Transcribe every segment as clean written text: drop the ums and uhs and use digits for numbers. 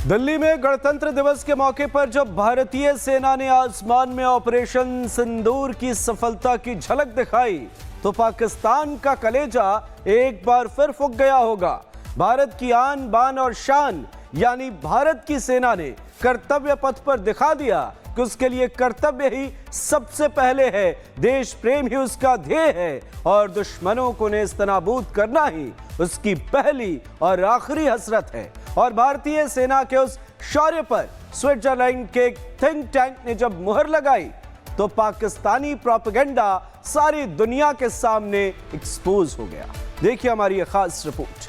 दिल्ली में गणतंत्र दिवस के मौके पर जब भारतीय सेना ने आसमान में ऑपरेशन सिंदूर की सफलता की झलक दिखाई तो पाकिस्तान का कलेजा एक बार फिर फूंक गया होगा। भारत की आन बान और शान यानी भारत की सेना ने कर्तव्य पथ पर दिखा दिया कि उसके लिए कर्तव्य ही सबसे पहले है, देश प्रेम ही उसका ध्येय है और दुश्मनों को नेस्तनाबूद करना ही उसकी पहली और आखिरी हसरत है। और भारतीय सेना के उस शौर्य पर स्विट्जरलैंड के थिंक टैंक ने जब मुहर लगाई तो पाकिस्तानी प्रोपेगेंडा सारी दुनिया के सामने एक्सपोज हो गया। देखिए हमारी यह खास रिपोर्ट।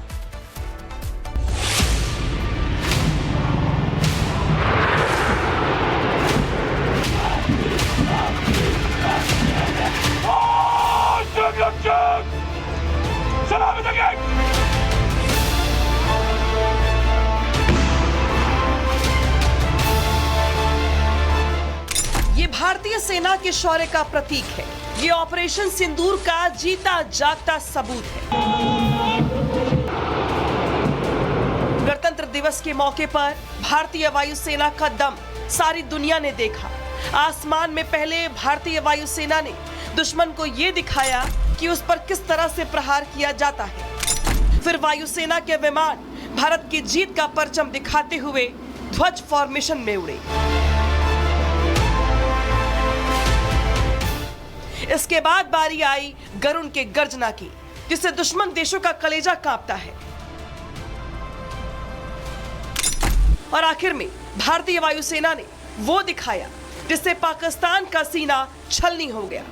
ये भारतीय सेना के शौर्य का प्रतीक है। ये ऑपरेशन सिंदूर का जीता जागता सबूत है। गणतंत्र दिवस के मौके पर भारतीय वायुसेना का दम सारी दुनिया ने देखा। आसमान में पहले भारतीय वायुसेना ने दुश्मन को ये दिखाया कि उस पर किस तरह से प्रहार किया जाता है। फिर वायुसेना के विमान भारत की जीत का परचम दिखाते हुए ध्वज फॉर्मेशन में उड़े। इसके बाद बारी आई गरुण के गर्जना की, जिससे दुश्मन देशों का कलेजा कांपता है। और आखिर में भारतीय वायुसेना ने वो दिखाया जिससे पाकिस्तान का सीना छलनी हो गया।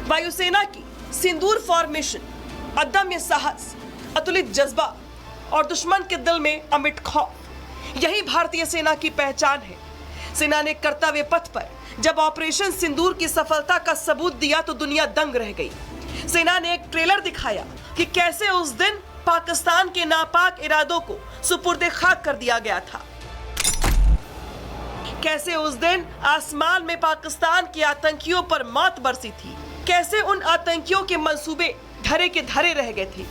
वायुसेना की सिंदूर फॉर्मेशन, अदम्य साहस, अतुलित जज्बा और दुश्मन के दिल में अमिट खौफ, यही भारतीय सेना की पहचान है। सेना ने कर्तव्य पथ पर जब ऑपरेशन सिंदूर की सफलता का सबूत दिया तो दुनिया दंग रह गई। सेना ने एक ट्रेलर दिखाया कि कैसे उस दिन पाकिस्तान के नापाक इरादों को सुपुर्दे खाक कर दिया गया था। कैसे उस दिन आसमान में पाकिस्तान के आतंकियों पर मौत बरसी थी। कैसे उन आतंकियों के मंसूबे धरे के धरे रह गए थे,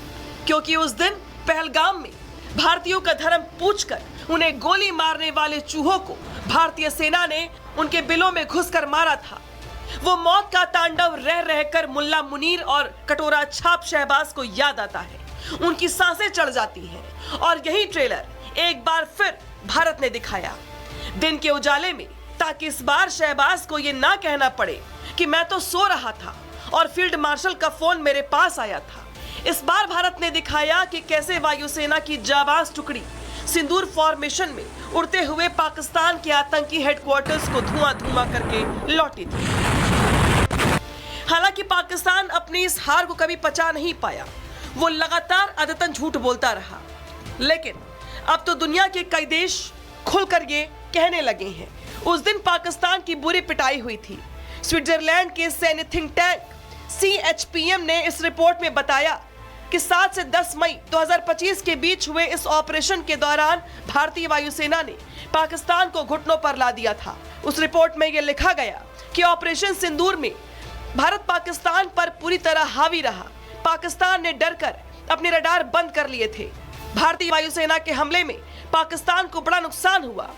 क्योंकि उस दिन पहलगाम में भारतीयों का धर्म पूछकर उन्हें गोली मारने वाले चूहों को भारतीय सेना ने उनके बिलों में घुसकर मारा था। वो मौत का तांडव रह रहकर मुल्ला मुनीर और कटोरा छाप शहबाज को याद आता है। उनकी सांसें चढ़ जाती हैं। और यही ट्रेलर एक बार फिर भारत ने दिखाया दिन के उजाले में, ताकि इस बार शहबाज को ये ना कहना पड़े कि मैं तो सो रहा था और फील्ड मार्शल का फोन मेरे पास आया था। इस बार भारत ने दिखाया कि कैसे वायुसेना की जाबाज टुकड़ी सिंदूर फॉर्मेशन में उड़ते हुए पाकिस्तान के आतंकी हेडक्वार्टर्स को धुआं करके लौटी थी। हालांकि पाकिस्तान अपनी इस हार को कभी पचा नहीं पाया। वो लगातार अदतन झूठ बोलता रहा। लेकिन अब तो दुनिया के कई देश खुलकर ये कहने लगे हैं। उस दिन पाकिस्तान की बुरी पिटाई हुई थी। स्विट्जरलैंड के सैन्य थिंक टैंक CHPM ने इस रिपोर्ट में बताया कि 7 से 10 मई 2025 के बीच हुए इस ऑपरेशन के दौरान भारतीय वायुसेना ने पाकिस्तान को घुटनों पर ला दिया था। उस रिपोर्ट में यह लिखा गया कि ऑपरेशन सिंदूर में भारत पाकिस्तान पर पूरी तरह हावी रहा। पाकिस्तान ने डरकर अपने रडार बंद कर लिए थे। भारतीय वायुसेना के हमले में पाकिस्तान को बड़ा नुकसान हुआ।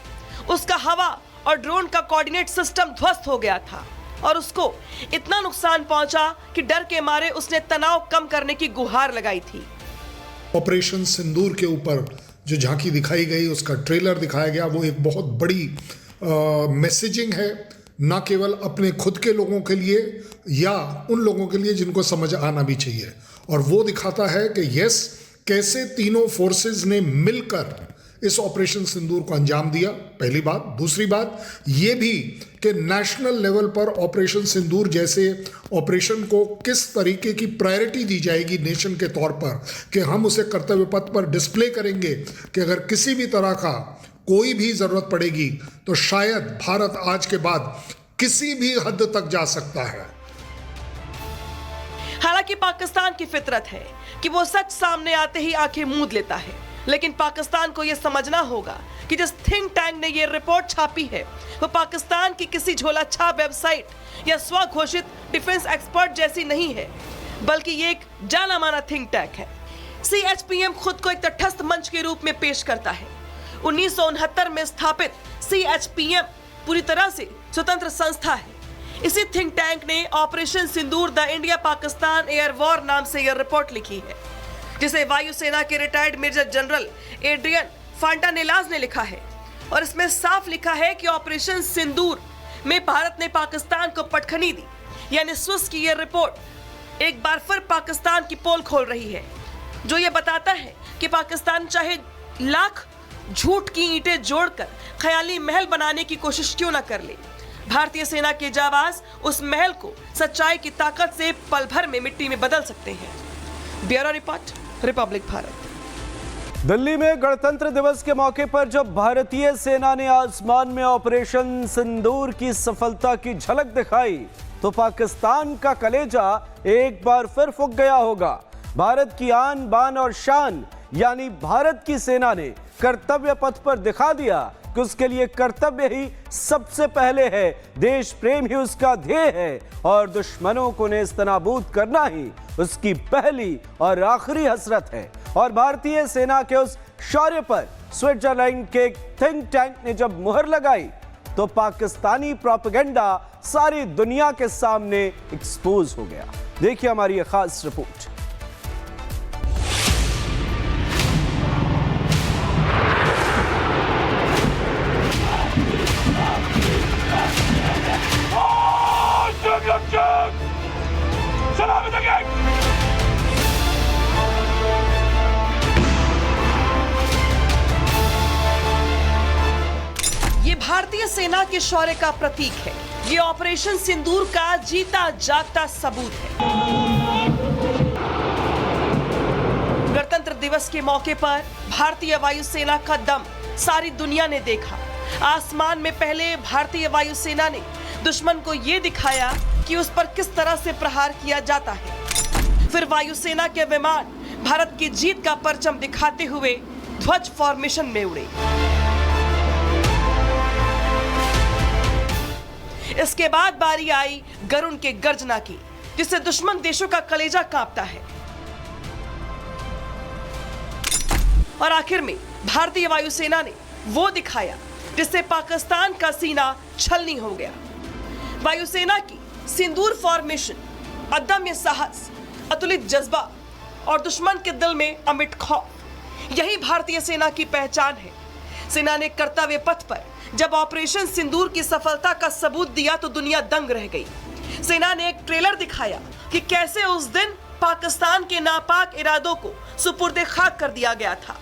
उसका हवा और ड्रोन का कोऑर्डिनेट सिस्टम ध्वस्त हो गया था और उसको इतना नुकसान पहुंचा कि डर के मारे उसने तनाव कम करने की गुहार लगाई थी। ऑपरेशन सिंदूर के ऊपर जो झांकी दिखाई गई, उसका ट्रेलर दिखाया गया, वो एक बहुत बड़ी मैसेजिंग है, ना केवल अपने खुद के लोगों के लिए या उन लोगों के लिए जिनको समझ आना भी चाहिए। और वो दिखाता है कि यस, कैसे तीनों फोर्सेस ने मिलकर इस ऑपरेशन सिंदूर को अंजाम दिया, पहली बात। दूसरी बात ये भी कि नेशनल लेवल पर ऑपरेशन सिंदूर जैसे ऑपरेशन को किस तरीके की प्रायोरिटी दी जाएगी नेशन के तौर पर, कि हम उसे कर्तव्य पथ पर डिस्प्ले करेंगे कि अगर किसी भी तरह का कोई भी जरूरत पड़ेगी तो शायद भारत आज के बाद किसी भी हद तक जा सकता है। हालांकि पाकिस्तान की फितरत है कि वो सच सामने आते ही आंखें मूंद लेता है, लेकिन पाकिस्तान को यह समझना होगा कि जिस थिंक टैंक ने यह रिपोर्ट छापी है वो पाकिस्तान की किसी झोला छाप वेबसाइट या स्वघोषित डिफेंस एक्सपर्ट जैसी नहीं है, बल्कि ये एक जाना माना थिंक टैंक है। CHPM खुद को एक तटस्थ मंच के रूप में पेश करता है। 1969 में स्थापित CHPM पूरी तरह से स्वतंत्र संस्था है। इसी थिंक टैंक ने operation Sindoor the India Pakistan air war नाम से यह रिपोर्ट लिखी है, जिसे वायुसेना के रिटायर्ड मेजर जनरल एड्रियन फांटानेलाज ने लिखा है। और इसमें साफ लिखा है कि ऑपरेशन सिंदूर में भारत ने पाकिस्तान को पटखनी दी। यानी स्विस की यह रिपोर्ट एक बार फिर पाकिस्तान की पोल खोल रही है, जो यह बताता है कि पाकिस्तान चाहे लाख झूठ की ईंटें जोड़कर ख्याली महल बनाने की कोशिश क्यों न कर ले, भारतीय सेना के जाबाज उस महल को सच्चाई की ताकत से पल भर में मिट्टी में बदल सकते हैं। Bureau report, Republic Bharat. Delhi में गणतंत्र दिवस के मौके पर जब भारतीय सेना ने आसमान में ऑपरेशन सिंदूर की सफलता की झलक दिखाई, तो पाकिस्तान का कलेजा एक बार फिर फूक गया होगा। भारत की आन बान और शान यानी भारत की सेना ने कर्तव्य पथ पर दिखा दिया कि उसके लिए कर्तव्य ही सबसे पहले है, देश प्रेम ही उसका ध्येय है और दुश्मनों को नेस्तनाबूद करना ही उसकी पहली और आखिरी हसरत है। और भारतीय सेना के उस शौर्य पर स्विट्जरलैंड के थिंक टैंक ने जब मुहर लगाई, तो पाकिस्तानी प्रोपेगेंडा सारी दुनिया के सामने एक्सपोज हो गया। देखिए हमारी यह खास रिपोर्ट। ये भारतीय सेना के शौर्य का प्रतीक है। ये ऑपरेशन सिंदूर का जीता जागता सबूत है। गणतंत्र दिवस के मौके पर भारतीय वायुसेना का दम सारी दुनिया ने देखा। आसमान में पहले भारतीय वायुसेना ने दुश्मन को ये दिखाया कि उस पर किस तरह से प्रहार किया जाता है। फिर वायुसेना के विमान भारत की जीत का परचम दिखाते हुए ध्वज फॉर्मेशन में उड़े। इसके बाद बारी आई गरुण के गर्जना की, जिससे दुश्मन देशों का कलेजा कांपता है। और आखिर में भारतीय वायुसेना ने वो दिखाया जिससे पाकिस्तान का सीना छलनी हो गया। वायुसेना की सिंदूर फॉर्मेशन, अदम्य साहस, अतुलित जज्बा और दुश्मन के दिल में अमिट खौफ, यही भारतीय सेना की पहचान है। सेना ने कर्तव्य पथ पर जब ऑपरेशन सिंदूर की सफलता का सबूत दिया तो दुनिया दंग रह गई। सेना ने एक ट्रेलर दिखाया कि कैसे उस दिन पाकिस्तान के नापाक इरादों को सुपुर्दे खाक कर दिया गया था।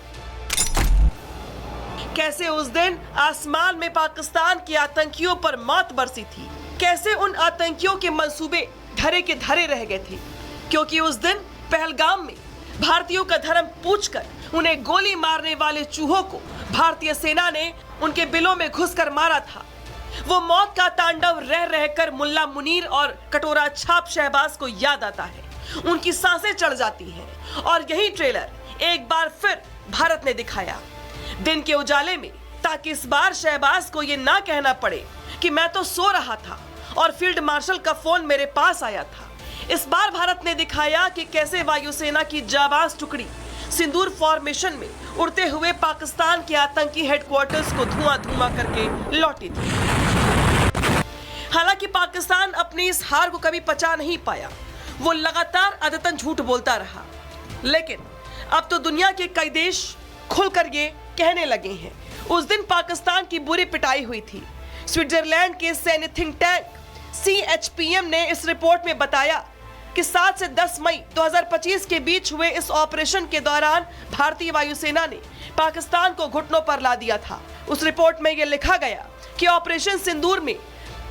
कैसे उस दिन आसमान में पाकिस्तान के आतंकियों पर मौत बरसी थी। कैसे उन आतंकियों के मंसूबे धरे के धरे रह गए थे, क्योंकि उस दिन पहलगाम में भारतीयों का धर्म पूछकर उन्हें गोली मारने वाले चूहों को भारतीय सेना ने उनके बिलों में घुसकर मारा था। वो मौत का तांडव रह रहकर मुल्ला मुनीर और कटोरा छाप शहबाज को याद आता है। उनकी सांसें चढ़ जाती हैं। और यही ट्रेलर एक बार फिर भारत ने दिखाया दिन के उजाले में, ताकि इस बार शहबाज को ये ना कहना पड़े कि मैं तो सो रहा था और फील्ड मार्शल का फोन मेरे पास आया था। इस बार भारत ने दिखाया कि कैसे वायुसेना की जाबाज टुकड़ी सिंदूर फॉर्मेशन में उड़ते हुए पाकिस्तान के आतंकी हेडक्वार्टर्स को धुआं करके लौटी थी। हालांकि पाकिस्तान अपनी इस हार को कभी पचा नहीं पाया। वो लगातार अदतन झूठ बोलता रहा, लेकिन अब तो दुनिया के कई देश खुलकर ये कहने लगे हैं। उस दिन पाकिस्तान की बुरी पिटाई हुई थी। स्विट्जरलैंड के सैन्य थिंक टैंक CHPM ने इस रिपोर्ट में बताया कि 7 से 10 मई 2025 के बीच हुए इस ऑपरेशन के दौरान भारतीय वायुसेना ने पाकिस्तान को घुटनों पर ला दिया था। उस रिपोर्ट में यह लिखा गया कि ऑपरेशन सिंदूर में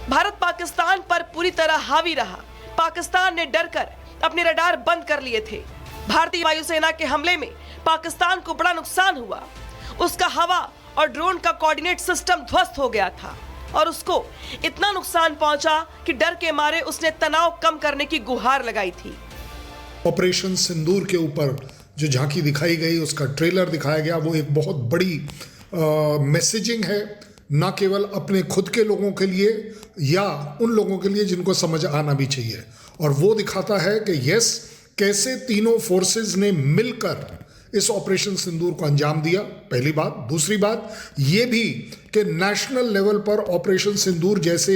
भारत पाकिस्तान पर पूरी तरह हावी रहा। पाकिस्तान ने डरकर अपने रडार बंद कर लिए थे। भारतीय वायुसेना के हमले में पाकिस्तान को बड़ा नुकसान हुआ। उसका हवा और ड्रोन का कोऑर्डिनेट सिस्टम ध्वस्त हो गया था और उसको इतना नुकसान पहुंचा कि डर के मारे उसने तनाव कम करने की गुहार लगाई थी। ऑपरेशन सिंदूर के ऊपर जो झांकी दिखाई गई, उसका ट्रेलर दिखाया गया, वो एक बहुत बड़ी मैसेजिंग है, ना केवल अपने खुद के लोगों के लिए या उन लोगों के लिए जिनको समझ आना भी चाहिए। और वो दिखाता है कि यस, कैसे तीनों फोर्सेस ने मिलकर इस ऑपरेशन सिंदूर को अंजाम दिया, पहली बात। दूसरी बात ये भी कि नेशनल लेवल पर ऑपरेशन सिंदूर जैसे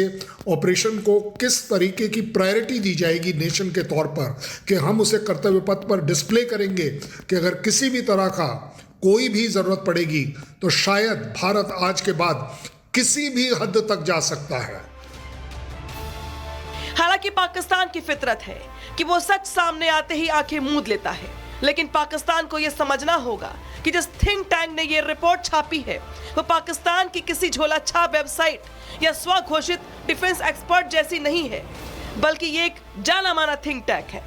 ऑपरेशन को किस तरीके की प्रायोरिटी दी जाएगी नेशन के तौर पर, कि हम उसे कर्तव्य पथ पर डिस्प्ले करेंगे कि अगर किसी भी तरह का कोई भी जरूरत पड़ेगी तो शायद भारत आज के बाद किसी भी हद तक जा सकता है। हालांकि पाकिस्तान की फितरत है कि वो सच सामने आते ही आंखें मूंद लेता है, लेकिन पाकिस्तान को यह समझना होगा कि जिस थिंक टैंक ने यह रिपोर्ट छापी है वो पाकिस्तान की किसी झोला छाप वेबसाइट या स्वघोषित डिफेंस एक्सपर्ट जैसी नहीं है, बल्कि ये एक जाना माना थिंक टैंक है।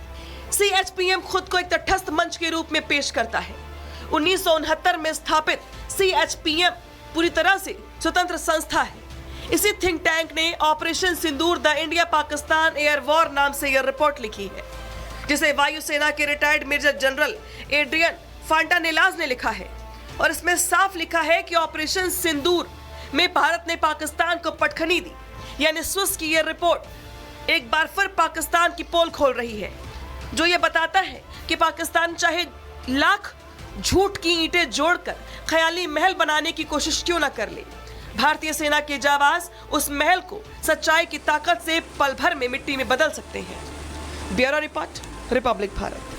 CHPM खुद को एक तटस्थ मंच के रूप में पेश करता है। 1969 में स्थापित CHPM पूरी तरह से स्वतंत्र संस्था है। इसी थिंक टैंक ने operation Sindoor the India Pakistan air war नाम से यह रिपोर्ट लिखी है, जिसे वायुसेना के रिटायर्ड मेजर जनरल एड्रियन फांटानेलाज ने लिखा है। और इसमें साफ लिखा है कि ऑपरेशन सिंदूर में भारत ने पाकिस्तान को पटखनी दी, यानी स्विस की यह रिपोर्ट एक बार फिर पाकिस्तान की पोल खोल रही है, जो यह बताता है कि पाकिस्तान चाहे लाख झूठ की ईंटें जोड़कर ख्याली महल बनाने की कोशिश क्यों न कर ले, भारतीय सेना के जाबाज उस महल को सच्चाई की ताकत से पल भर में मिट्टी में बदल सकते हैं। Bureau report, Republic Bharat.